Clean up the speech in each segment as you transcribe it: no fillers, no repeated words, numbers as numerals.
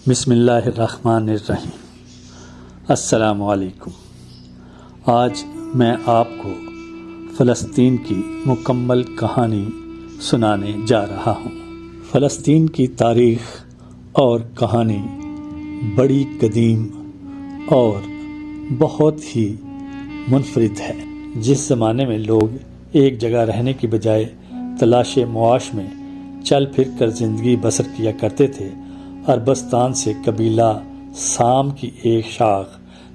بسم اللہ الرحمن الرحیم۔ السلام علیکم۔ آج میں آپ کو فلسطین کی مکمل کہانی سنانے جا رہا ہوں۔ فلسطین کی تاریخ اور کہانی بڑی قدیم اور بہت ہی منفرد ہے۔ جس زمانے میں لوگ ایک جگہ رہنے کی بجائے تلاش معاش میں چل پھر کر زندگی بسر کیا کرتے تھے، عربستان سے قبیلہ سام کی ایک شاخ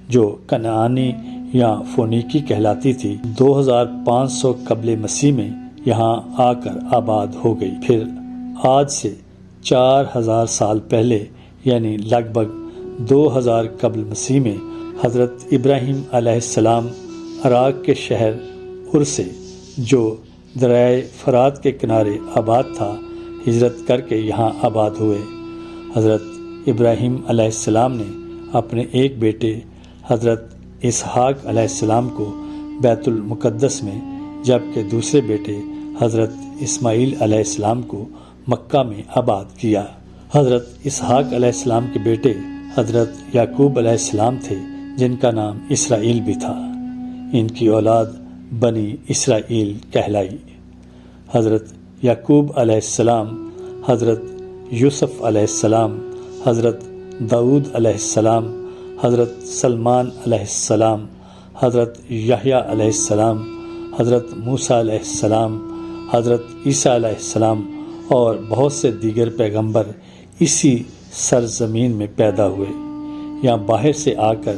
جو کنعانی یا فونیکی کہلاتی تھی 2500 قبل مسیح میں یہاں آ کر آباد ہو گئی۔ پھر آج سے 4000 سال پہلے یعنی لگ بھگ 2000 قبل مسیح میں حضرت ابراہیم علیہ السلام عراق کے شہر ار سے جو دریائے فرات کے کنارے آباد تھا ہجرت کر کے یہاں آباد ہوئے۔ حضرت ابراہیم علیہ السلام نے اپنے ایک بیٹے حضرت اسحاق علیہ السلام کو بیت المقدس میں، جبکہ دوسرے بیٹے حضرت اسماعیل علیہ السلام کو مکہ میں آباد کیا۔ حضرت اسحاق علیہ السلام کے بیٹے حضرت یعقوب علیہ السلام تھے جن کا نام اسرائیل بھی تھا۔ ان کی اولاد بنی اسرائیل کہلائی۔ حضرت یعقوب علیہ السلام، حضرت یوسف علیہ السلام، حضرت داؤد علیہ السلام، حضرت سلمان علیہ السلام، حضرت یحییٰ علیہ السلام، حضرت موسیٰ علیہ السلام، حضرت عیسیٰ علیہ السلام اور بہت سے دیگر پیغمبر اسی سرزمین میں پیدا ہوئے یا باہر سے آ کر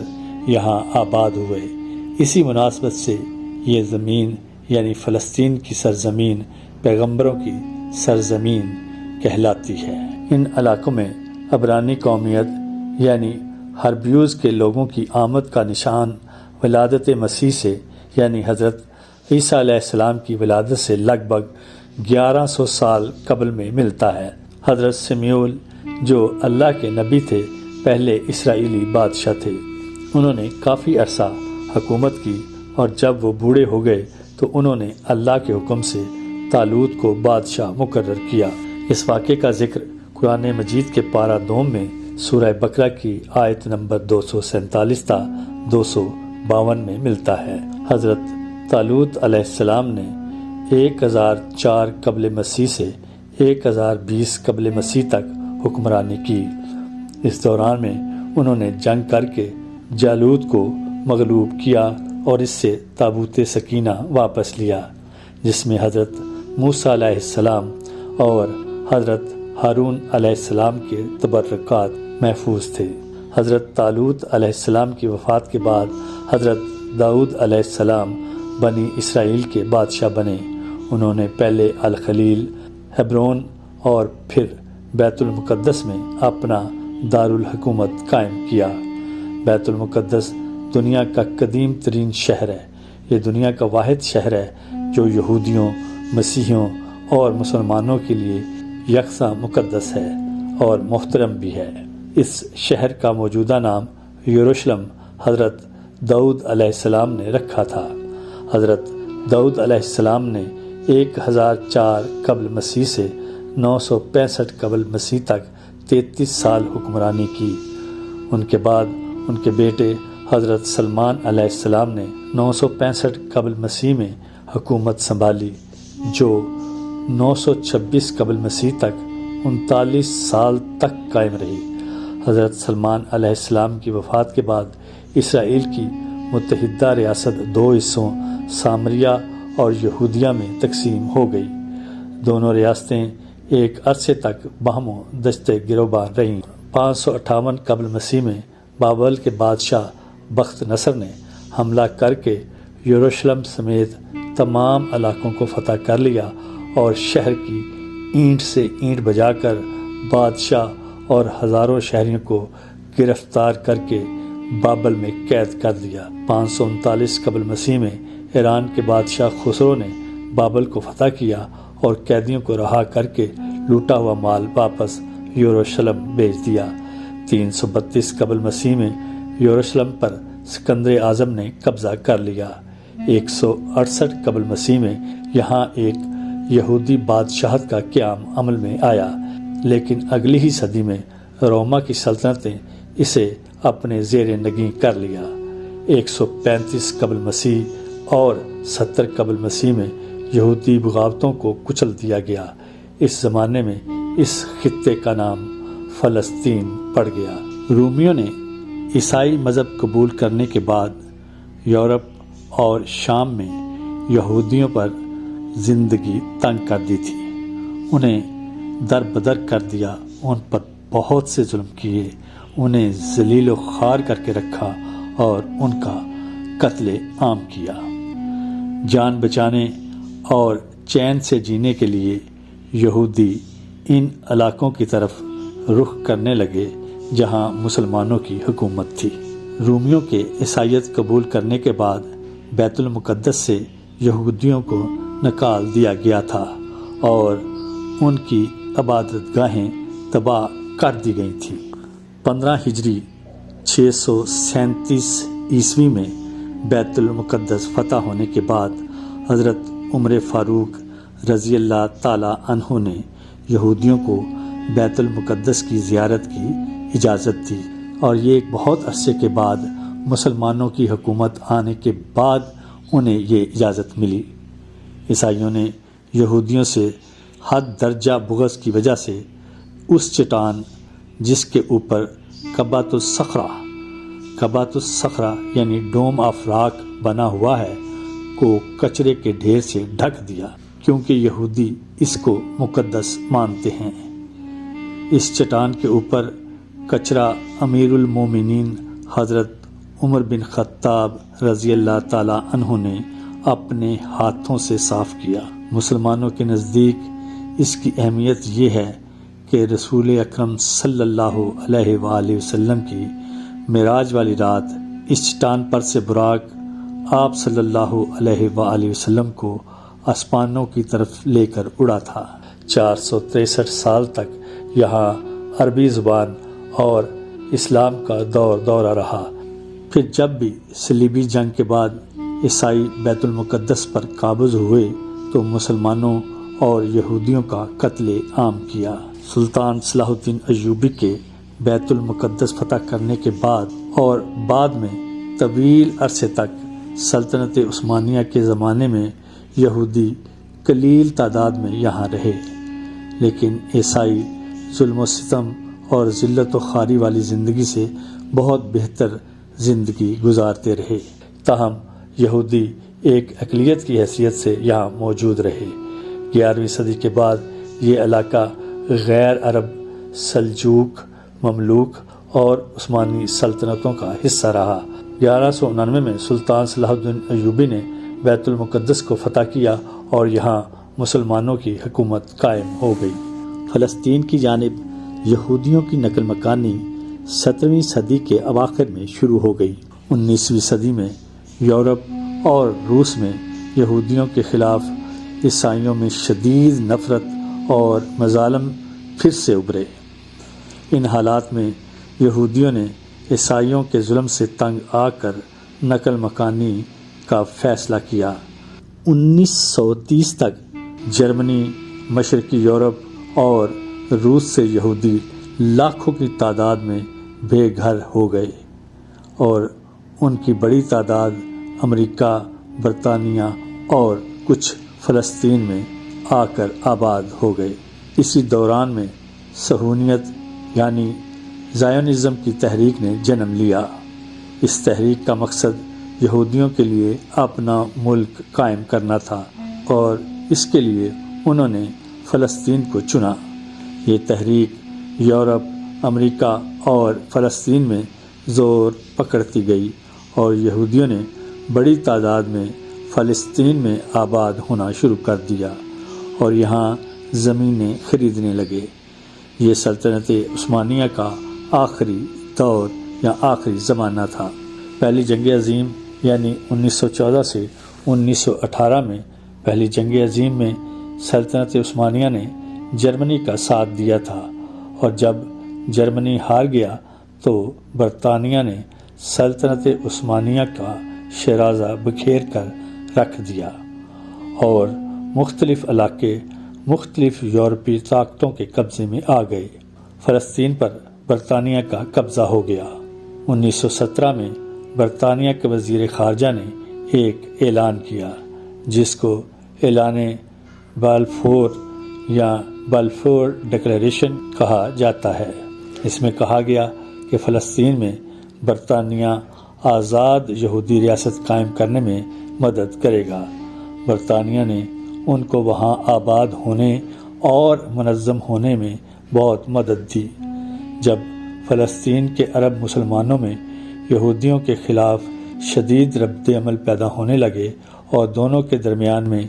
یہاں آباد ہوئے۔ اسی مناسبت سے یہ زمین یعنی فلسطین کی سرزمین پیغمبروں کی سرزمین کہلاتی ہے۔ ان علاقوں میں عبرانی قومیت یعنی حربیوز کے لوگوں کی آمد کا نشان ولادت مسیح سے یعنی حضرت عیسیٰ علیہ السلام کی ولادت سے لگ بھگ 1100 سال قبل میں ملتا ہے۔ حضرت سمیول جو اللہ کے نبی تھے پہلے اسرائیلی بادشاہ تھے۔ انہوں نے کافی عرصہ حکومت کی اور جب وہ بوڑھے ہو گئے تو انہوں نے اللہ کے حکم سے طالوت کو بادشاہ مقرر کیا۔ اس واقعے کا ذکر قرآن مجید کے پارہ 2 میں سورہ بقرہ کی آیت نمبر 247 تا 252 میں ملتا ہے۔ حضرت طالوت علیہ السلام نے 1004 قبل مسیح سے 1020 قبل مسیح تک حکمرانی کی۔ اس دوران میں انہوں نے جنگ کر کے جالوت کو مغلوب کیا اور اس سے تابوت سکینہ واپس لیا جس میں حضرت موسیٰ علیہ السلام اور حضرت ہارون علیہ السلام کے تبرکات محفوظ تھے۔ حضرت طالوت علیہ السلام کی وفات کے بعد حضرت داؤد علیہ السلام بنی اسرائیل کے بادشاہ بنے۔ انہوں نے پہلے الخلیل، ہبرون اور پھر بیت المقدس میں اپنا دارالحکومت قائم کیا۔ بیت المقدس دنیا کا قدیم ترین شہر ہے۔ یہ دنیا کا واحد شہر ہے جو یہودیوں، مسیحیوں اور مسلمانوں کے لیے یکساں مقدس ہے اور محترم بھی ہے۔ اس شہر کا موجودہ نام یروشلم حضرت داؤد علیہ السلام نے رکھا تھا۔ حضرت داؤد علیہ السلام نے 1004 قبل مسیح سے 965 قبل مسیح تک 33 سال حکمرانی کی۔ ان کے بعد ان کے بیٹے حضرت سلمان علیہ السلام نے 965 قبل مسیح میں حکومت سنبھالی جو 926 قبل مسیح تک 39 سال تک قائم رہی۔ حضرت سلمان علیہ السلام کی وفات کے بعد اسرائیل کی متحدہ ریاست 2 حصوں سامریہ اور یہودیہ میں تقسیم ہو گئی۔ دونوں ریاستیں ایک عرصے تک باہم دشت گروبار رہیں۔ 558 قبل مسیح میں بابل کے بادشاہ بخت نصر نے حملہ کر کے یروشلم سمیت تمام علاقوں کو فتح کر لیا اور شہر کی اینٹ سے اینٹ بجا کر بادشاہ اور ہزاروں شہریوں کو گرفتار کر کے بابل میں قید کر دیا۔ 539 قبل مسیح میں ایران کے بادشاہ خسرو نے بابل کو فتح کیا اور قیدیوں کو رہا کر کے لوٹا ہوا مال واپس یروشلم بھیج دیا۔ 332 قبل مسیح میں یروشلم پر سکندر اعظم نے قبضہ کر لیا۔ 168 قبل مسیح میں یہاں ایک یہودی بادشاہت کا قیام عمل میں آیا، لیکن اگلی ہی صدی میں روما کی سلطنت نے اسے اپنے زیر نگیں کر لیا۔ 135 قبل مسیح اور 70 قبل مسیح میں یہودی بغاوتوں کو کچل دیا گیا۔ اس زمانے میں اس خطے کا نام فلسطین پڑ گیا۔ رومیوں نے عیسائی مذہب قبول کرنے کے بعد یورپ اور شام میں یہودیوں پر زندگی تنگ کر دی تھی، انہیں در بدر کر دیا، ان پر بہت سے ظلم کیے، انہیں ذلیل و خوار کر کے رکھا اور ان کا قتل عام کیا۔ جان بچانے اور چین سے جینے کے لیے یہودی ان علاقوں کی طرف رخ کرنے لگے جہاں مسلمانوں کی حکومت تھی۔ رومیوں کے عیسائیت قبول کرنے کے بعد بیت المقدس سے یہودیوں کو نکال دیا گیا تھا اور ان کی عبادت گاہیں تباہ کر دی گئی تھیں۔ 15 ہجری 637 عیسوی میں بیت المقدس فتح ہونے کے بعد حضرت عمر فاروق رضی اللہ تعالی عنہ نے یہودیوں کو بیت المقدس کی زیارت کی اجازت دی، اور یہ ایک بہت عرصے کے بعد مسلمانوں کی حکومت آنے کے بعد انہیں یہ اجازت ملی۔ عیسائیوں نے یہودیوں سے حد درجہ بغض کی وجہ سے اس چٹان جس کے اوپر قبۃ الصخرہ یعنی ڈوم آف راک بنا ہوا ہے کو کچرے کے ڈھیر سے ڈھک دیا، کیونکہ یہودی اس کو مقدس مانتے ہیں۔ اس چٹان کے اوپر کچرا امیر المومنین حضرت عمر بن خطاب رضی اللہ تعالی عنہ نے اپنے ہاتھوں سے صاف کیا۔ مسلمانوں کے نزدیک اس کی اہمیت یہ ہے کہ رسول اکرم صلی اللہ علیہ وآلہ وسلم کی معراج والی رات اس چٹان پر سے براق آپ صلی اللہ علیہ وآلہ وسلم کو آسمانوں کی طرف لے کر اڑا تھا۔ 463 سال تک یہاں عربی زبان اور اسلام کا دورہ رہا۔ پھر جب بھی صلیبی جنگ کے بعد عیسائی بیت المقدس پر قابض ہوئے تو مسلمانوں اور یہودیوں کا قتل عام کیا۔ سلطان صلاح الدین ایوبی کے بیت المقدس فتح کرنے کے بعد اور بعد میں طویل عرصے تک سلطنت عثمانیہ کے زمانے میں یہودی قلیل تعداد میں یہاں رہے، لیکن عیسائی ظلم و ستم اور ذلت و خواری والی زندگی سے بہت بہتر زندگی گزارتے رہے۔ تاہم یہودی ایک اقلیت کی حیثیت سے یہاں موجود رہے۔ 11ویں صدی کے بعد یہ علاقہ غیر عرب، سلجوق، مملوک اور عثمانی سلطنتوں کا حصہ رہا۔ 1199 میں سلطان صلاح الدین ایوبی نے بیت المقدس کو فتح کیا اور یہاں مسلمانوں کی حکومت قائم ہو گئی۔ فلسطین کی جانب یہودیوں کی نقل مکانی 17ویں صدی کے اواخر میں شروع ہو گئی۔ 19ویں صدی میں یورپ اور روس میں یہودیوں کے خلاف عیسائیوں میں شدید نفرت اور مظالم پھر سے ابھرے۔ ان حالات میں یہودیوں نے عیسائیوں کے ظلم سے تنگ آ کر نقل مکانی کا فیصلہ کیا۔ 1930 تک جرمنی، مشرقی یورپ اور روس سے یہودی لاکھوں کی تعداد میں بے گھر ہو گئے اور ان کی بڑی تعداد امریکہ، برطانیہ اور کچھ فلسطین میں آ کر آباد ہو گئے۔ اسی دوران میں صہیونیت یعنی زائونزم کی تحریک نے جنم لیا۔ اس تحریک کا مقصد یہودیوں کے لیے اپنا ملک قائم کرنا تھا اور اس کے لیے انہوں نے فلسطین کو چنا۔ یہ تحریک یورپ، امریکہ اور فلسطین میں زور پکڑتی گئی اور یہودیوں نے بڑی تعداد میں فلسطین میں آباد ہونا شروع کر دیا اور یہاں زمینیں خریدنے لگے۔ یہ سلطنت عثمانیہ کا آخری دور یا آخری زمانہ تھا۔ پہلی جنگ عظیم یعنی 1914 سے 1918 میں پہلی جنگ عظیم میں سلطنت عثمانیہ نے جرمنی کا ساتھ دیا تھا، اور جب جرمنی ہار گیا تو برطانیہ نے سلطنت عثمانیہ کا شیرازہ بکھیر کر رکھ دیا اور مختلف علاقے مختلف یورپی طاقتوں کے قبضے میں آ گئے۔ فلسطین پر برطانیہ کا قبضہ ہو گیا۔ 1917 میں برطانیہ کے وزیر خارجہ نے ایک اعلان کیا جس کو اعلان بالفور یا بالفور ڈکلیریشن کہا جاتا ہے۔ اس میں کہا گیا کہ فلسطین میں برطانیہ آزاد یہودی ریاست قائم کرنے میں مدد کرے گا۔ برطانیہ نے ان کو وہاں آباد ہونے اور منظم ہونے میں بہت مدد دی۔ جب فلسطین کے عرب مسلمانوں میں یہودیوں کے خلاف شدید رد عمل پیدا ہونے لگے اور دونوں کے درمیان میں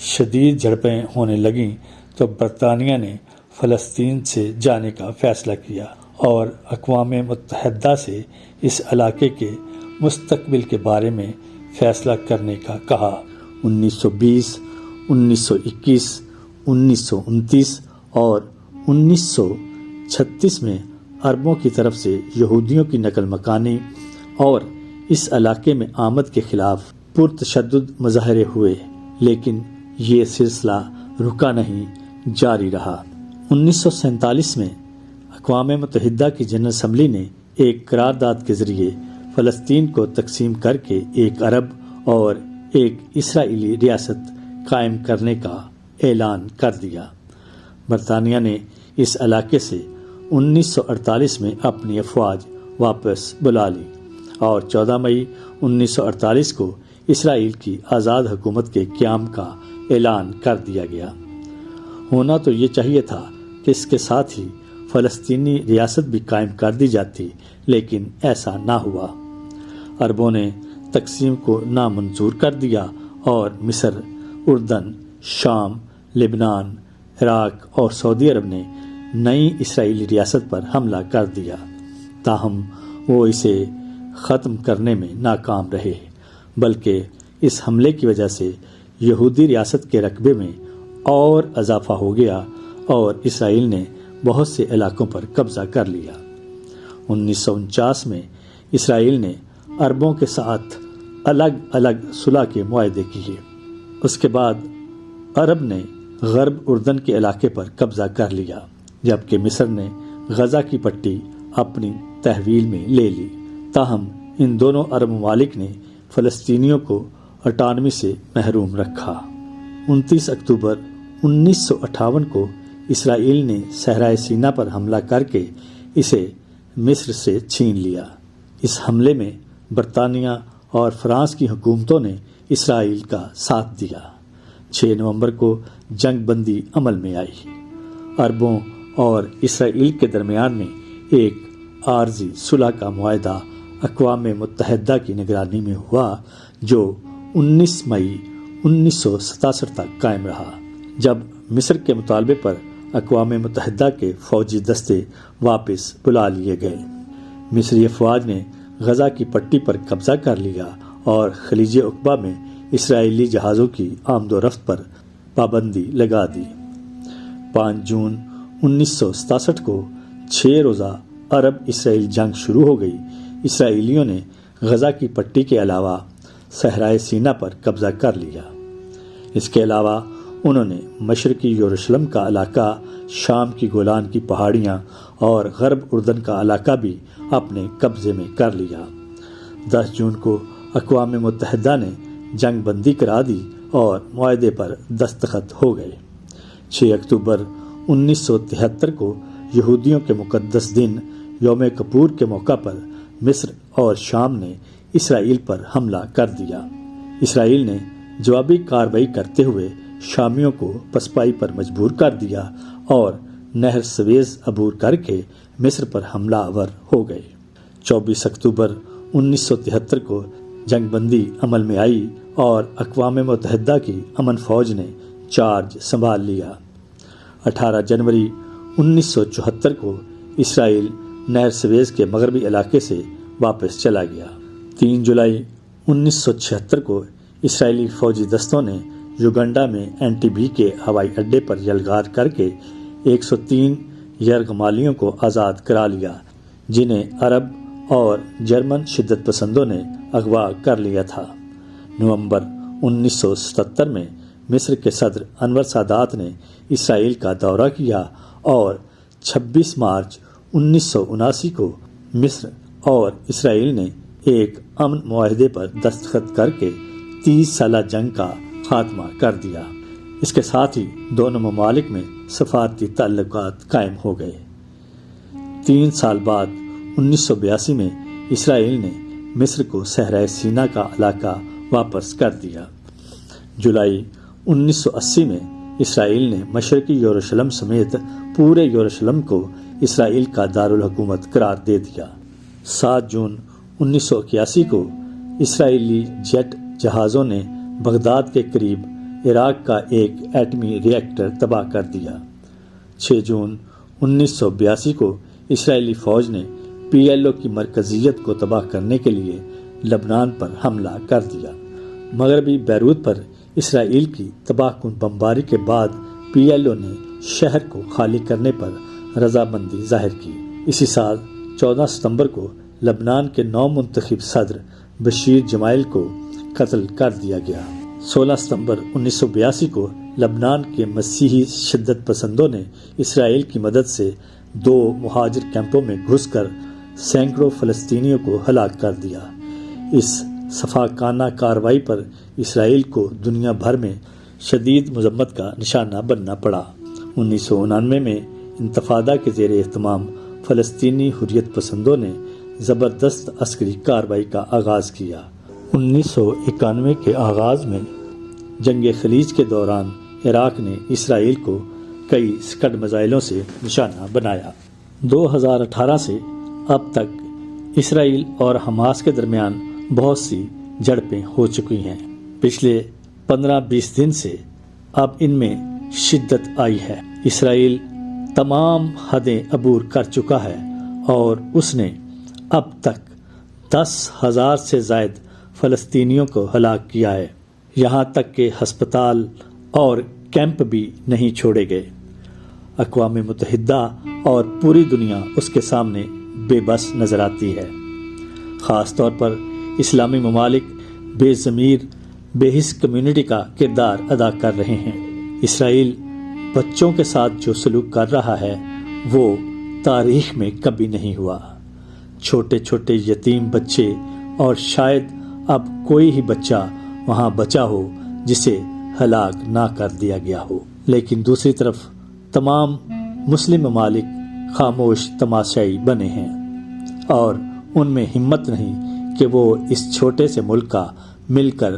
شدید جھڑپیں ہونے لگیں تو برطانیہ نے فلسطین سے جانے کا فیصلہ کیا اور اقوام متحدہ سے اس علاقے کے مستقبل کے بارے میں فیصلہ کرنے کا کہا۔ 1920، 1921، 1929 اور 1936 میں عربوں کی طرف سے یہودیوں کی نقل مکانی اور اس علاقے میں آمد کے خلاف پرتشدد مظاہرے ہوئے، لیکن یہ سلسلہ رکا نہیں، جاری رہا۔ 1947 میں اقوام متحدہ کی جنرل اسمبلی نے ایک قرارداد کے ذریعے فلسطین کو تقسیم کر کے ایک عرب اور ایک اسرائیلی ریاست قائم کرنے کا اعلان کر دیا۔ برطانیہ نے اس علاقے سے 1948 میں اپنی افواج واپس بلا لی اور 14 مئی 1948 کو اسرائیل کی آزاد حکومت کے قیام کا اعلان کر دیا گیا۔ ہونا تو یہ چاہیے تھا کہ اس کے ساتھ ہی فلسطینی ریاست بھی قائم کر دی جاتی، لیکن ایسا نہ ہوا۔ عربوں نے تقسیم کو نامنظور کر دیا اور مصر، اردن، شام، لبنان، عراق اور سعودی عرب نے نئی اسرائیلی ریاست پر حملہ کر دیا، تاہم وہ اسے ختم کرنے میں ناکام رہے، بلکہ اس حملے کی وجہ سے یہودی ریاست کے رقبے میں اور اضافہ ہو گیا اور اسرائیل نے بہت سے علاقوں پر قبضہ کر لیا۔ 1949 میں اسرائیل نے عربوں کے ساتھ الگ الگ صلح کے معاہدے کیے۔ اس کے بعد عرب نے غرب اردن کے علاقے پر قبضہ کر لیا، جبکہ مصر نے غزہ کی پٹی اپنی تحویل میں لے لی۔ تاہم ان دونوں عرب ممالک نے فلسطینیوں کو اٹانومی سے محروم رکھا۔ 29 اکتوبر 1958 کو اسرائیل نے صحرائے سینا پر حملہ کر کے اسے مصر سے چھین لیا۔ اس حملے میں برطانیہ اور فرانس کی حکومتوں نے اسرائیل کا ساتھ دیا۔ 6 نومبر کو جنگ بندی عمل میں آئی۔ عربوں اور اسرائیل کے درمیان میں ایک عارضی صلح کا معاہدہ اقوام متحدہ کی نگرانی میں ہوا، جو 19 مئی 1967 تک قائم رہا، جب مصر کے مطالبے پر اقوام متحدہ کے فوجی دستے واپس بلا لیے گئے۔ مصری افواج نے غزہ کی پٹی پر قبضہ کر لیا اور خلیج عقبہ میں اسرائیلی جہازوں کی آمد و رفت پر پابندی لگا دی۔ 5 جون 1967 کو 6 روزہ عرب اسرائیل جنگ شروع ہو گئی۔ اسرائیلیوں نے غزہ کی پٹی کے علاوہ صحرائے سینا پر قبضہ کر لیا۔ اس کے علاوہ انہوں نے مشرقی یروشلم کا علاقہ، شام کی گولان کی پہاڑیاں اور غرب اردن کا علاقہ بھی اپنے قبضے میں کر لیا۔ 10 جون کو اقوام متحدہ نے جنگ بندی کرا دی اور معاہدے پر دستخط ہو گئے۔ 6 اکتوبر 1973 کو یہودیوں کے مقدس دن یوم کپور کے موقع پر مصر اور شام نے اسرائیل پر حملہ کر دیا۔ اسرائیل نے جوابی کارروائی کرتے ہوئے شامیوں کو پسپائی پر مجبور کر دیا اور نہر سویز عبور کر کے مصر پر حملہ آور ہو گئے۔ 24 اکتوبر 1973 کو جنگ بندی عمل میں آئی اور اقوام متحدہ کی امن فوج نے چارج سنبھال لیا۔ 18 جنوری 1974 کو اسرائیل نہر سویز کے مغربی علاقے سے واپس چلا گیا۔ 3 جولائی 1976 کو اسرائیلی فوجی دستوں نے یوگنڈا میں اینٹیبی کے ہوائی اڈے پر یلغار کر کے 103 یرغمالیوں کو آزاد کرا لیا، جنہیں عرب اور جرمن شدت پسندوں نے اغوا کر لیا تھا۔ نومبر 1977 میں مصر کے صدر انور سادات نے اسرائیل کا دورہ کیا اور 26 مارچ 1979 کو مصر اور اسرائیل نے ایک امن معاہدے پر دستخط کر کے 30 سالہ جنگ کا خاتمہ کر دیا۔ اس کے ساتھ ہی دونوں ممالک میں سفارتی تعلقات قائم ہو گئے۔ 3 سال بعد 1982 میں اسرائیل نے مصر کو صحرائے سینا کا علاقہ واپس کر دیا۔ جولائی 1980 میں اسرائیل نے مشرقی یروشلم سمیت پورے یروشلم کو اسرائیل کا دارالحکومت قرار دے دیا۔ 7 جون 1981 کو اسرائیلی جیٹ جہازوں نے بغداد کے قریب عراق کا ایک ایٹمی ری ایکٹر تباہ کر دیا۔ 6 جون 1982 کو اسرائیلی فوج نے PLO کی مرکزیت کو تباہ کرنے کے لیے لبنان پر حملہ کر دیا۔ مغربی بیروت پر اسرائیل کی تباہ کن بمباری کے بعد PLO نے شہر کو خالی کرنے پر رضامندی ظاہر کی۔ اسی سال 14 ستمبر کو لبنان کے نو منتخب صدر بشیر جمائل کو قتل کر دیا گیا۔ 16 ستمبر 1982 کو لبنان کے مسیحی شدت پسندوں نے اسرائیل کی مدد سے 2 مہاجر کیمپوں میں گھس کر سینکڑوں فلسطینیوں کو ہلاک کر دیا۔ اس سفاکانہ کارروائی پر اسرائیل کو دنیا بھر میں شدید مذمت کا نشانہ بننا پڑا۔ 1999 میں انتفاضہ کے زیر اہتمام فلسطینی حریت پسندوں نے زبردست عسکری کارروائی کا آغاز کیا۔ 1991 کے آغاز میں جنگ خلیج کے دوران عراق نے اسرائیل کو کئی سکڈ میزائلوں سے نشانہ بنایا۔ 2018 سے اب تک اسرائیل اور حماس کے درمیان بہت سی جھڑپیں ہو چکی ہیں۔ پچھلے 15-20 دن سے اب ان میں شدت آئی ہے۔ اسرائیل تمام حدیں عبور کر چکا ہے اور اس نے اب تک 10,000 سے زائد فلسطینیوں کو ہلاک کیا ہے۔ یہاں تک کہ ہسپتال اور کیمپ بھی نہیں چھوڑے گئے۔ اقوام متحدہ اور پوری دنیا اس کے سامنے بے بس نظر آتی ہے۔ خاص طور پر اسلامی ممالک بے ضمیر بے حس کمیونٹی کا کردار ادا کر رہے ہیں۔ اسرائیل بچوں کے ساتھ جو سلوک کر رہا ہے وہ تاریخ میں کبھی نہیں ہوا۔ چھوٹے چھوٹے یتیم بچے، اور شاید اب کوئی ہی بچہ وہاں بچا ہو جسے ہلاک نہ کر دیا گیا ہو۔ لیکن دوسری طرف تمام مسلم ممالک خاموش تماشائی بنے ہیں اور ان میں ہمت نہیں کہ وہ اس چھوٹے سے ملک کا مل کر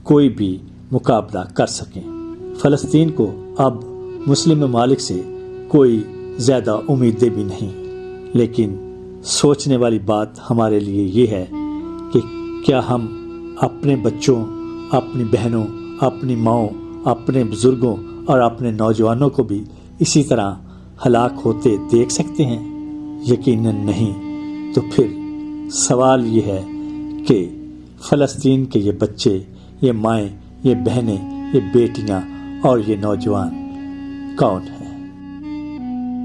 کوئی بھی مقابلہ کر سکیں۔ فلسطین کو اب مسلم ممالک سے کوئی زیادہ امیدیں بھی نہیں، لیکن سوچنے والی بات ہمارے لیے یہ ہے کہ کیا ہم اپنے بچوں، اپنی بہنوں، اپنی ماؤں، اپنے بزرگوں اور اپنے نوجوانوں کو بھی اسی طرح ہلاک ہوتے دیکھ سکتے ہیں؟ یقیناً نہیں۔ تو پھر سوال یہ ہے کہ فلسطین کے یہ بچے، یہ مائیں، یہ بہنیں، یہ بیٹیاں اور یہ نوجوان کون ہیں؟